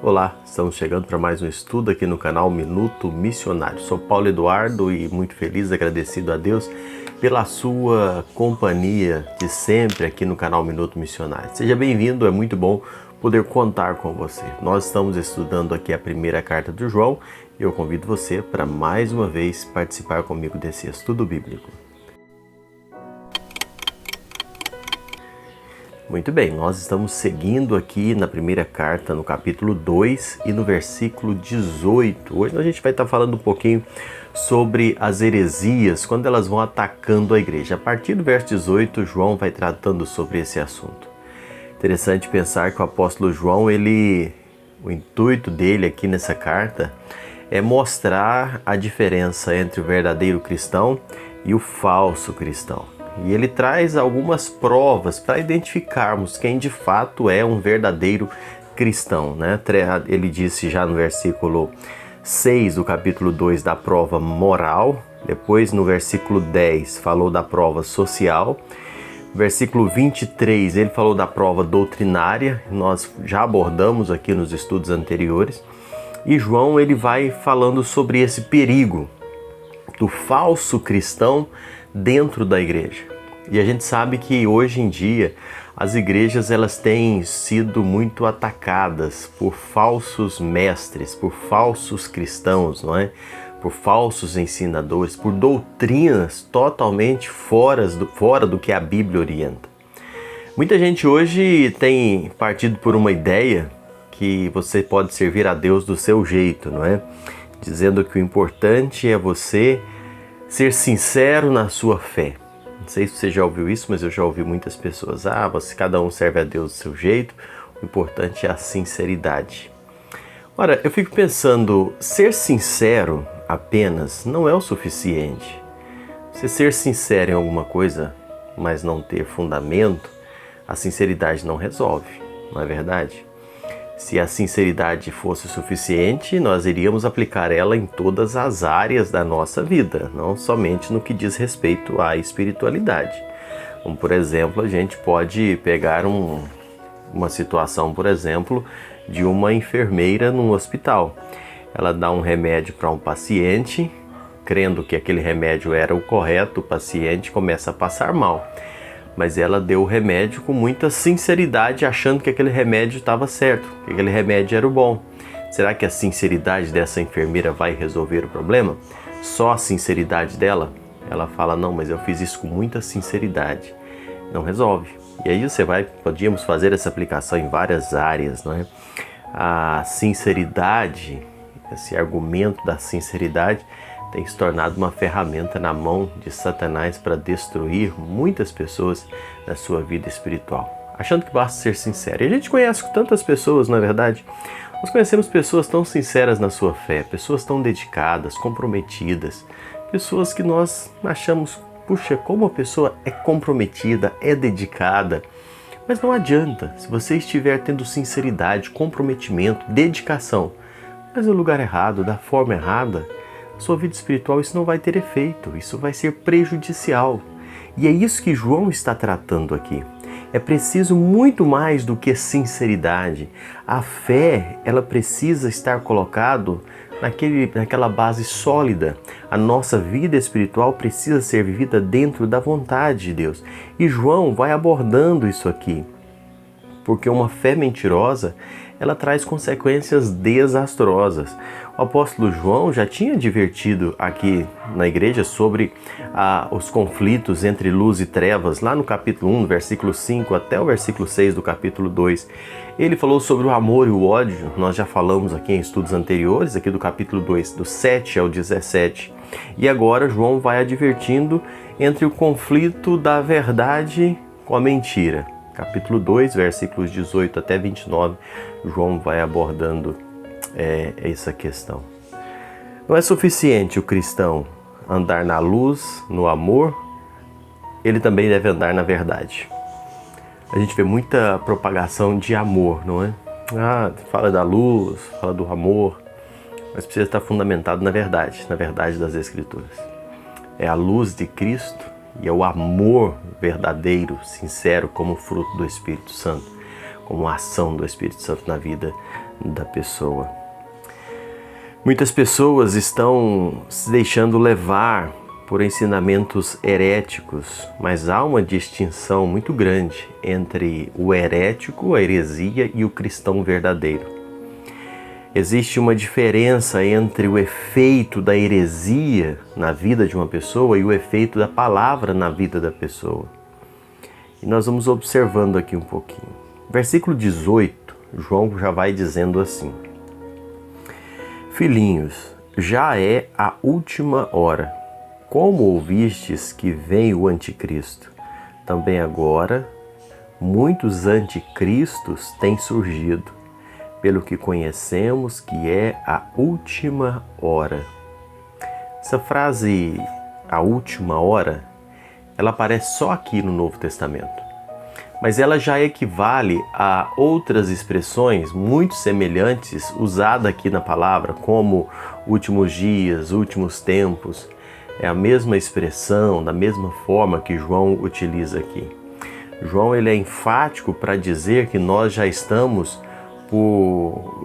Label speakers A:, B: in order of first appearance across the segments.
A: Olá, estamos chegando para mais um estudo aqui no canal Minuto Missionário. Sou Paulo Eduardo e muito feliz, agradecido a Deus pela sua companhia de sempre aqui no canal Minuto Missionário. Seja bem-vindo, é muito bom poder contar com você. Nós estamos estudando aqui a primeira carta de João e eu convido você para mais uma vez participar comigo desse estudo bíblico. Muito bem, nós estamos seguindo aqui na primeira carta, no capítulo 2 e no versículo 18. Hoje a gente vai estar falando um pouquinho sobre as heresias, quando elas vão atacando a igreja. A partir do verso 18, João vai tratando sobre esse assunto. Interessante pensar que o apóstolo João, o intuito dele aqui nessa carta é mostrar a diferença entre o verdadeiro cristão e o falso cristão. E ele traz algumas provas para identificarmos quem de fato é um verdadeiro cristão, né? Ele disse já no versículo 6 do capítulo 2 da prova moral, depois no versículo 10 falou da prova social, versículo 23 ele falou da prova doutrinária, nós já abordamos aqui nos estudos anteriores, e João ele vai falando sobre esse perigo do falso cristão dentro da igreja. E a gente sabe que hoje em dia as igrejas elas têm sido muito atacadas por falsos mestres, por falsos cristãos, não é? Por falsos ensinadores, por doutrinas totalmente fora do que a Bíblia orienta. Muita gente hoje tem partido por uma ideia que você pode servir a Deus do seu jeito, não é? Dizendo que o importante é você ser sincero na sua fé. Não sei se você já ouviu isso, mas eu já ouvi muitas pessoas. Cada um serve a Deus do seu jeito, o importante é a sinceridade. Ora, eu fico pensando, ser sincero apenas não é o suficiente. Se ser sincero em alguma coisa, mas não ter fundamento, a sinceridade não resolve, não é verdade? Se a sinceridade fosse suficiente, nós iríamos aplicar ela em todas as áreas da nossa vida, não somente no que diz respeito à espiritualidade. Como, por exemplo, a gente pode pegar uma situação, por exemplo, de uma enfermeira num hospital. Ela dá um remédio para um paciente, crendo que aquele remédio era o correto, o paciente começa a passar mal. Mas ela deu o remédio com muita sinceridade, achando que aquele remédio estava certo, que aquele remédio era o bom. Será que a sinceridade dessa enfermeira vai resolver o problema? Só a sinceridade dela? Ela fala, não, mas eu fiz isso com muita sinceridade. Não resolve. E aí podíamos fazer essa aplicação em várias áreas, não é? A sinceridade, esse argumento da sinceridade, tem se tornado uma ferramenta na mão de Satanás para destruir muitas pessoas na sua vida espiritual, achando que basta ser sincero. E a gente conhece tantas pessoas, na verdade. Nós conhecemos pessoas tão sinceras na sua fé, pessoas tão dedicadas, comprometidas, pessoas que nós achamos, puxa, como a pessoa é comprometida, é dedicada. Mas não adianta, se você estiver tendo sinceridade, comprometimento, dedicação, mas no lugar errado, da forma errada, sua vida espiritual, isso não vai ter efeito, isso vai ser prejudicial. E é isso que João está tratando aqui. É preciso muito mais do que sinceridade. A fé, ela precisa estar colocada naquela base sólida. A nossa vida espiritual precisa ser vivida dentro da vontade de Deus. E João vai abordando isso aqui, porque uma fé mentirosa, ela traz consequências desastrosas. O apóstolo João já tinha advertido aqui na igreja sobre os conflitos entre luz e trevas, lá no capítulo 1, versículo 5 até o versículo 6 do capítulo 2. Ele falou sobre o amor e o ódio, nós já falamos aqui em estudos anteriores, aqui do capítulo 2, do 7 ao 17. E agora João vai advertindo entre o conflito da verdade com a mentira. Capítulo 2, versículos 18 até 29, João vai abordando essa questão. Não é suficiente o cristão andar na luz, no amor, ele também deve andar na verdade. A gente vê muita propagação de amor, não é? Fala da luz, fala do amor, mas precisa estar fundamentado na verdade das Escrituras. É a luz de Cristo e é o amor verdadeiro, sincero, como fruto do Espírito Santo. como a ação do Espírito Santo na vida da pessoa. Muitas pessoas estão se deixando levar por ensinamentos heréticos, mas há uma distinção muito grande entre o herético, a heresia, e o cristão verdadeiro. Existe uma diferença entre o efeito da heresia na vida de uma pessoa e o efeito da palavra na vida da pessoa. E nós vamos observando aqui um pouquinho. Versículo 18, João já vai dizendo assim: Filhinhos, já é a última hora. Como ouvistes que vem o anticristo, também agora muitos anticristos têm surgido, pelo que conhecemos que é a última hora. Essa frase, a última hora, ela aparece só aqui no Novo Testamento, mas ela já equivale a outras expressões muito semelhantes usadas aqui na palavra, como últimos dias, últimos tempos. É a mesma expressão, da mesma forma que João utiliza aqui. João ele é enfático para dizer que nós já estamos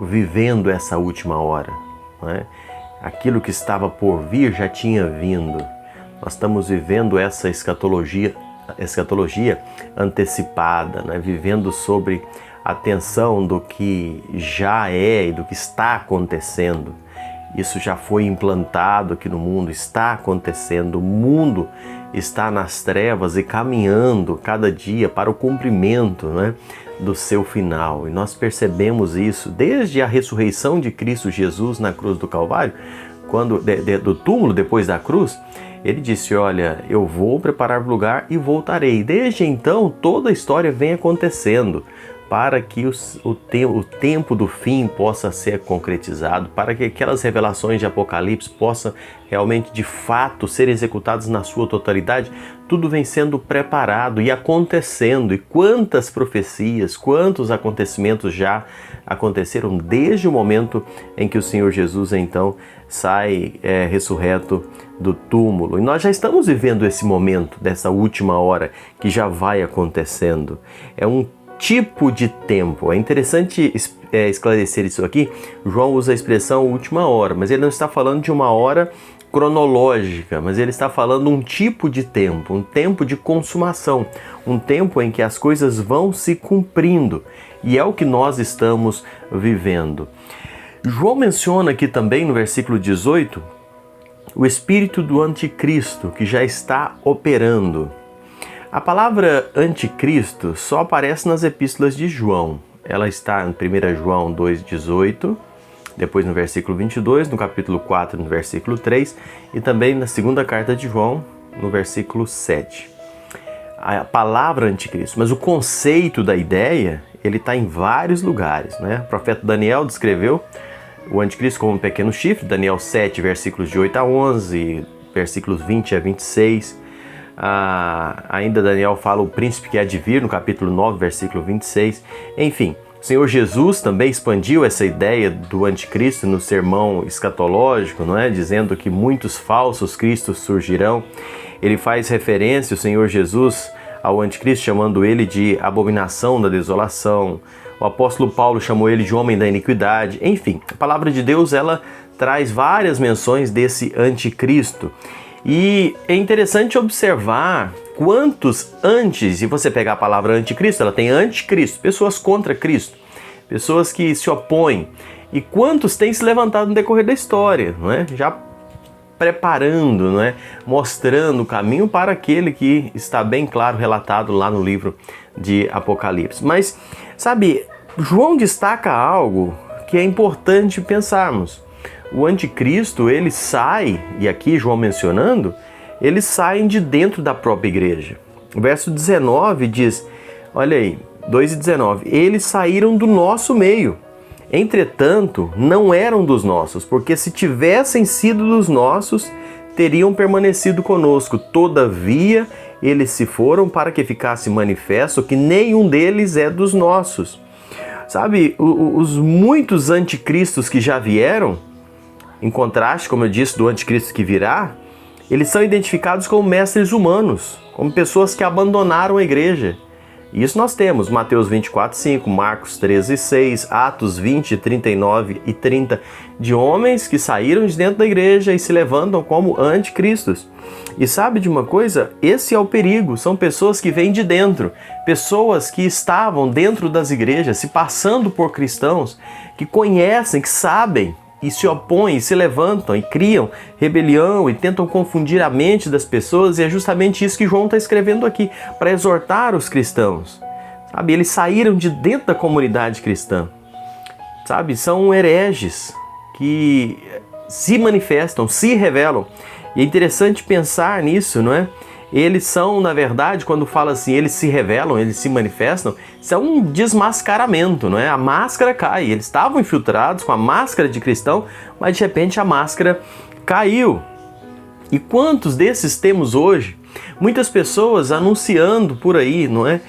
A: vivendo essa última hora, não é? Aquilo que estava por vir já tinha vindo. Nós estamos vivendo essa escatologia antecipada, né? Vivendo sobre a tensão do que já é e do que está acontecendo. Isso já foi implantado aqui no mundo, está acontecendo. O mundo está nas trevas e caminhando cada dia para o cumprimento, né, do seu final. E nós percebemos isso desde a ressurreição de Cristo Jesus na cruz do Calvário, quando do túmulo depois da cruz. Ele disse: olha, eu vou preparar lugar e voltarei. Desde então toda a história vem acontecendo para que o tempo do fim possa ser concretizado, para que aquelas revelações de Apocalipse possam realmente, de fato, ser executadas na sua totalidade. Tudo vem sendo preparado e acontecendo. E quantas profecias, quantos acontecimentos já aconteceram desde o momento em que o Senhor Jesus, então, sai ressurreto do túmulo. E nós já estamos vivendo esse momento, dessa última hora, que já vai acontecendo. É um tipo de tempo. É interessante esclarecer isso aqui. João usa a expressão última hora, mas ele não está falando de uma hora cronológica, mas ele está falando um tipo de tempo, um tempo de consumação, um tempo em que as coisas vão se cumprindo, e é o que nós estamos vivendo. João menciona aqui também no versículo 18 o espírito do anticristo que já está operando. A palavra anticristo só aparece nas epístolas de João. Ela está em 1 João 2,18, depois no versículo 22, no capítulo 4, no versículo 3, e também na segunda carta de João, no versículo 7. A palavra anticristo, mas o conceito da ideia, ele está em vários lugares, né? O profeta Daniel descreveu o anticristo como um pequeno chifre, Daniel 7, versículos de 8 a 11, versículos 20 a 26. Ainda Daniel fala o príncipe que há de vir, no capítulo 9, versículo 26. Enfim, o Senhor Jesus também expandiu essa ideia do anticristo no sermão escatológico, não é? Dizendo que muitos falsos cristos surgirão. Ele faz referência, o Senhor Jesus, ao anticristo, chamando ele de abominação da desolação. O apóstolo Paulo chamou ele de homem da iniquidade. Enfim, a palavra de Deus, ela traz várias menções desse anticristo. E é interessante observar quantos antes, e você pegar a palavra anticristo, ela tem anticristo, pessoas contra Cristo, pessoas que se opõem, e quantos têm se levantado no decorrer da história, não é? Já preparando, não é? Mostrando o caminho para aquele que está bem claro relatado lá no livro de Apocalipse. Mas, sabe, João destaca algo que é importante pensarmos. O anticristo, ele sai, e aqui João mencionando, eles saem de dentro da própria igreja. O verso 19 diz, olha aí, 2:19, eles saíram do nosso meio, entretanto, não eram dos nossos, porque se tivessem sido dos nossos, teriam permanecido conosco. Todavia, eles se foram para que ficasse manifesto que nenhum deles é dos nossos. Sabe, os muitos anticristos que já vieram, em contraste, como eu disse, do anticristo que virá, eles são identificados como mestres humanos, como pessoas que abandonaram a igreja, Isso nós temos Mateus 24:5, Marcos 13:6, Atos 20, 39 e 30, de homens que saíram de dentro da igreja e se levantam como anticristos. E sabe de uma coisa? Esse é o perigo, são pessoas que vêm de dentro, pessoas que estavam dentro das igrejas, se passando por cristãos, que conhecem, que sabem, e se opõem, se levantam e criam rebelião e tentam confundir a mente das pessoas, e é justamente isso que João está escrevendo aqui, para exortar os cristãos. Sabe, eles saíram de dentro da comunidade cristã. Sabe, são hereges que se manifestam, se revelam. E é interessante pensar nisso, não é? Eles são, na verdade, quando fala assim, eles se revelam, eles se manifestam, isso é um desmascaramento, não é? A máscara cai, eles estavam infiltrados com a máscara de cristão, mas de repente a máscara caiu. E quantos desses temos hoje? Muitas pessoas anunciando por aí, não é?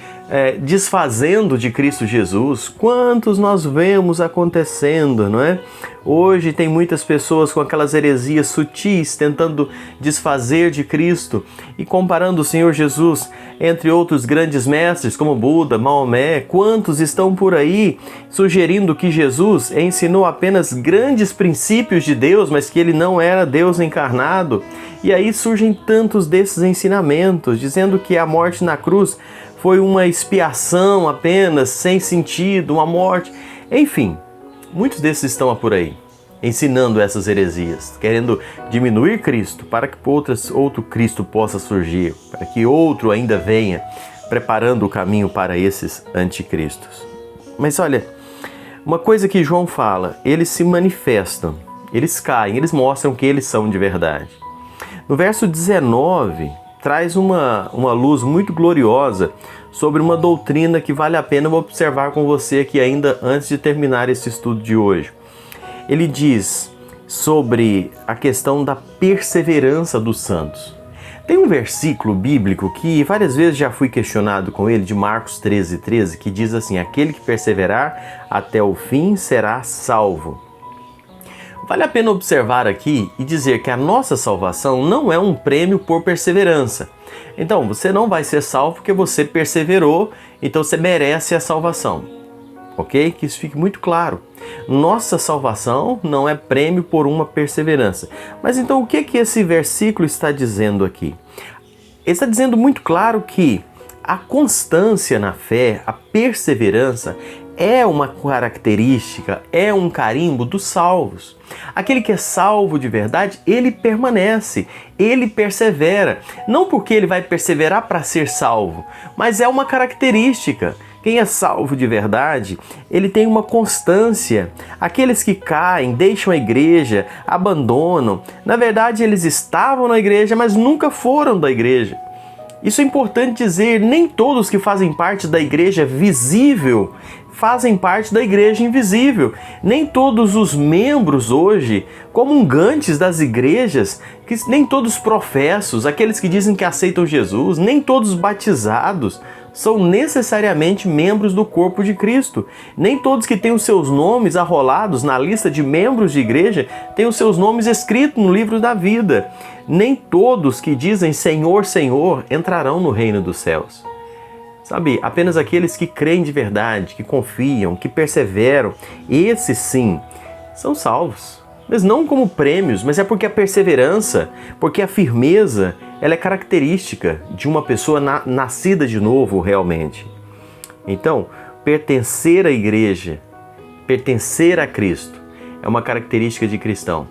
A: Desfazendo de Cristo Jesus. Quantos nós vemos acontecendo, não é? Hoje tem muitas pessoas com aquelas heresias sutis tentando desfazer de Cristo e comparando o Senhor Jesus entre outros grandes mestres como Buda, Maomé. Quantos estão por aí sugerindo que Jesus ensinou apenas grandes princípios de Deus, mas que ele não era Deus encarnado? E aí surgem tantos desses ensinamentos dizendo que a morte na cruz foi uma expiação apenas, sem sentido, uma morte. Enfim, muitos desses estão por aí, ensinando essas heresias, querendo diminuir Cristo para que outro Cristo possa surgir, para que outro ainda venha, preparando o caminho para esses anticristos. Mas olha, uma coisa que João fala, eles se manifestam, eles caem, eles mostram que eles são de verdade. No verso 19, traz uma luz muito gloriosa sobre uma doutrina que vale a pena observar com você aqui ainda antes de terminar esse estudo de hoje. Ele diz sobre a questão da perseverança dos santos. Tem um versículo bíblico que várias vezes já fui questionado com ele, de Marcos 13:13, que diz assim: aquele que perseverar até o fim será salvo. Vale a pena observar aqui e dizer que a nossa salvação não é um prêmio por perseverança. Então, você não vai ser salvo porque você perseverou, então você merece a salvação. Ok? Que isso fique muito claro. Nossa salvação não é prêmio por uma perseverança. Mas então o que esse versículo está dizendo aqui? Ele está dizendo muito claro que a constância na fé, a perseverança, é uma característica, é um carimbo dos salvos. Aquele que é salvo de verdade, ele permanece, ele persevera. Não porque ele vai perseverar para ser salvo, mas é uma característica. Quem é salvo de verdade, ele tem uma constância. Aqueles que caem, deixam a igreja, abandonam, na verdade eles estavam na igreja, mas nunca foram da igreja. Isso é importante dizer, nem todos que fazem parte da igreja visível fazem parte da igreja invisível. Nem todos os membros hoje, comungantes das igrejas, nem todos professos, aqueles que dizem que aceitam Jesus, nem todos batizados são necessariamente membros do corpo de Cristo. Nem todos que têm os seus nomes arrolados na lista de membros de igreja têm os seus nomes escritos no livro da vida. Nem todos que dizem Senhor, Senhor entrarão no reino dos céus. Sabe, apenas aqueles que creem de verdade, que confiam, que perseveram, esses sim, são salvos. Mas não como prêmios, mas é porque a perseverança, porque a firmeza, ela é característica de uma pessoa nascida de novo realmente. Então, pertencer à igreja, pertencer a Cristo, é uma característica de cristão.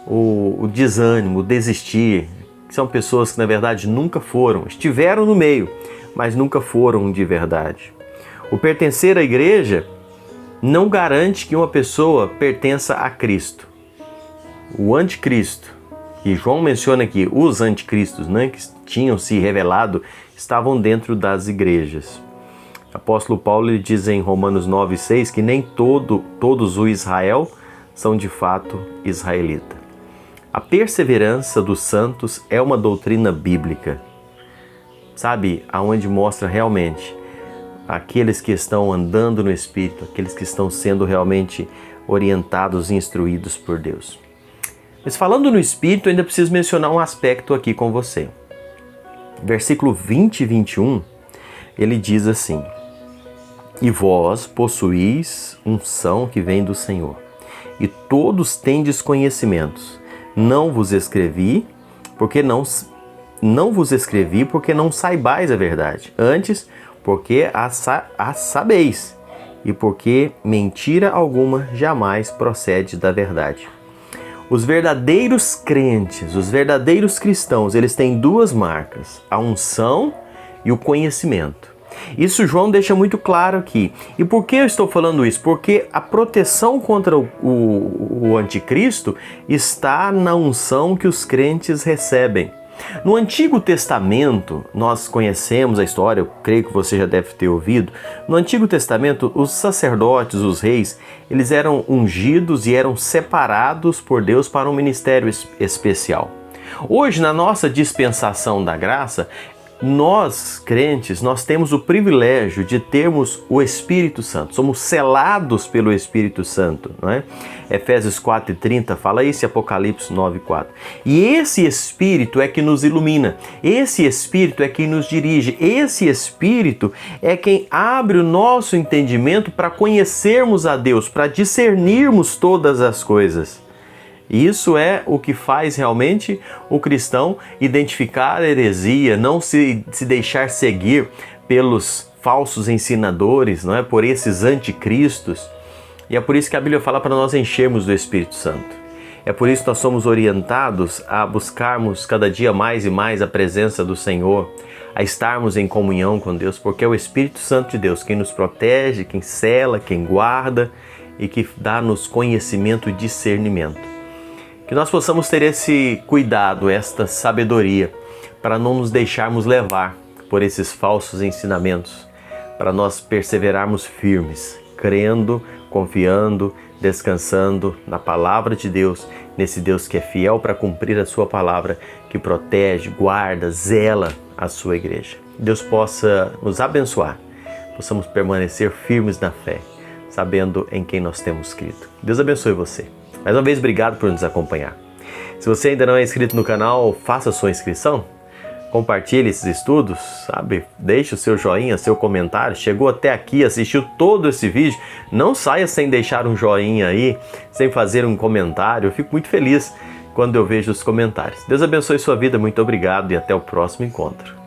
A: O desânimo, o desistir, são pessoas que na verdade nunca foram, estiveram no meio, mas nunca foram de verdade. O pertencer à igreja não garante que uma pessoa pertença a Cristo. O anticristo, que João menciona aqui, os anticristos, né, que tinham se revelado, estavam dentro das igrejas. O apóstolo Paulo ele diz em Romanos 9:6 que nem todos o Israel são de fato israelita. A perseverança dos santos é uma doutrina bíblica. Sabe, aonde mostra realmente aqueles que estão andando no Espírito, aqueles que estão sendo realmente orientados e instruídos por Deus. Mas falando no Espírito, ainda preciso mencionar um aspecto aqui com você. Versículo 20 e 21 ele diz assim: e vós possuís unção que vem do Senhor, e todos tendes conhecimentos. Não vos escrevi porque não vos escrevi porque não saibais a verdade, antes porque a sabeis, e porque mentira alguma jamais procede da verdade. Os verdadeiros crentes, os verdadeiros cristãos, eles têm duas marcas: a unção e o conhecimento. Isso João deixa muito claro aqui. E por que eu estou falando isso? Porque a proteção contra o anticristo está na unção que os crentes recebem. No Antigo Testamento, nós conhecemos a história, eu creio que você já deve ter ouvido. No Antigo Testamento, os sacerdotes, os reis, eles eram ungidos e eram separados por Deus para um ministério especial. Hoje, na nossa dispensação da graça, nós, crentes, nós temos o privilégio de termos o Espírito Santo. Somos selados pelo Espírito Santo, não é? Efésios 4:30 fala isso, e Apocalipse 9:4. E esse Espírito é que nos ilumina. Esse Espírito é quem nos dirige. Esse Espírito é quem abre o nosso entendimento para conhecermos a Deus, para discernirmos todas as coisas. Isso é o que faz realmente o cristão identificar a heresia, não se deixar seguir pelos falsos ensinadores, não é? Por esses anticristos. E é por isso que a Bíblia fala para nós enchermos do Espírito Santo. É por isso que nós somos orientados a buscarmos cada dia mais e mais a presença do Senhor, a estarmos em comunhão com Deus, porque é o Espírito Santo de Deus quem nos protege, quem sela, quem guarda e que dá-nos conhecimento e discernimento. Que nós possamos ter esse cuidado, esta sabedoria, para não nos deixarmos levar por esses falsos ensinamentos, para nós perseverarmos firmes, crendo, confiando, descansando na palavra de Deus, nesse Deus que é fiel para cumprir a sua palavra, que protege, guarda, zela a sua igreja. Deus possa nos abençoar, possamos permanecer firmes na fé, sabendo em quem nós temos crido. Deus abençoe você. Mais uma vez, obrigado por nos acompanhar. Se você ainda não é inscrito no canal, faça a sua inscrição. Compartilhe esses estudos, sabe? Deixe o seu joinha, seu comentário. Chegou até aqui, assistiu todo esse vídeo. Não saia sem deixar um joinha aí, sem fazer um comentário. Eu fico muito feliz quando eu vejo os comentários. Deus abençoe sua vida, muito obrigado e até o próximo encontro.